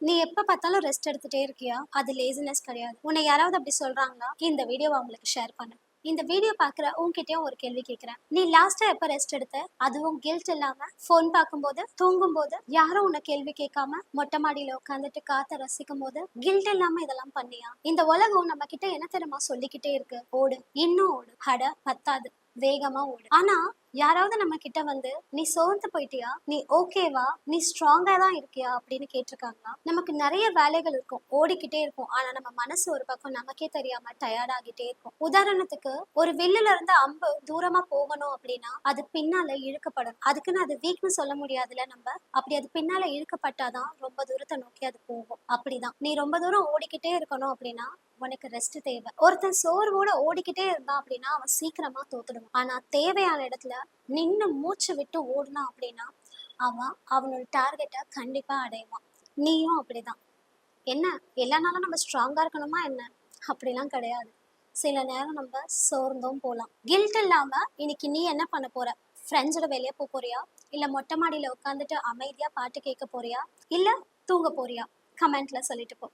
நீ எப்ப பார்த்தாலும் ரெஸ்ட் எடுத்துட்டே இருக்கியா? அது லேசினஸ் கிடையாது. உன்னை யாராவது அப்படி சொல்றாங்களா? இந்த வீடியோவ அவங்களுக்கு ஷேர் பண்ணு. இந்த வீடியோ பார்க்குற உன்கிட்டயும் ஒரு கேள்வி கேட்கிறேன். நீ லாஸ்ட்டா எப்ப ரெஸ்ட் எடுத்த? அதுவும் கில்ட் இல்லாம, ஃபோன் பார்க்கும்போது, தூங்கும்போது, யாரும் உன்னை கேள்வி கேட்காம, மொட்டை மாடியில உட்காந்துட்டு காத்த ரசிக்கும் போது, கில்ட் இல்லாம இதெல்லாம் பண்ணியா? இந்த உலகம் நம்ம கிட்ட என்ன தெரியுமா சொல்லிக்கிட்டே இருக்கு? ஓடு, இன்னும் ஓடு, அட பத்தாது, வேகமா ஓடு. ஆனா யாராவது நம்ம கிட்ட வந்து நீ சோர்ந்து போயிட்டியா, நீ ஓகேவா, நீ ஸ்ட்ராங்கா தான் இருக்கியா அப்படின்னு கேட்டிருக்காங்களா? நமக்கு நிறைய வேலைகள் இருக்கும், ஓடிக்கிட்டே இருக்கும். ஆனா நம்ம மனசு ஒரு பக்கம் நமக்கே தெரியாம டயர்ட் ஆகிட்டே இருக்கும். உதாரணத்துக்கு, ஒரு வில்லுல இருந்து அம்பு தூரமா போகணும் அப்படின்னா அது பின்னால இழுக்கப்படும். அதுக்குன்னு அது வீக்னு சொல்ல முடியாதுல நம்ம. அப்படி அது பின்னால இழுக்கப்பட்டாதான் ரொம்ப தூரத்தை நோக்கி அது போகும். அப்படிதான் நீ ரொம்ப தூரம் ஓடிக்கிட்டே இருக்கணும் அப்படின்னா உனக்கு ரெஸ்ட் தேவை. ஒருத்தன் சோர்வோட ஓடிக்கிட்டே இருந்தான் அப்படின்னா அவன் சீக்கிரமா தோத்துடுவான். ஆனா தேவையான இடத்துல நின்னு மூச்சு விட்டு ஓடுனான் அப்படின்னா அவன் அவனோட டார்கெட்டை கண்டிப்பா அடைவான். நீயும் அப்படிதான். என்ன, எல்லா நாளும் நம்ம ஸ்ட்ராங்கா இருக்கணுமா என்ன? அப்படிலாம் கிடையாது. சில நேரம் நம்ம சோர்ந்தும் போகலாம். கில்ட் இல்லாம இன்னைக்கு நீ என்ன பண்ண போற? ஃப்ரெண்ட்ஸோட வெளியே போறியா? இல்ல மொட்டை மாடியில உட்காந்துட்டு அமைதியா பாட்டு கேட்க போறியா? இல்ல தூங்க போறியா? கமெண்ட்ல சொல்லிட்டு போ.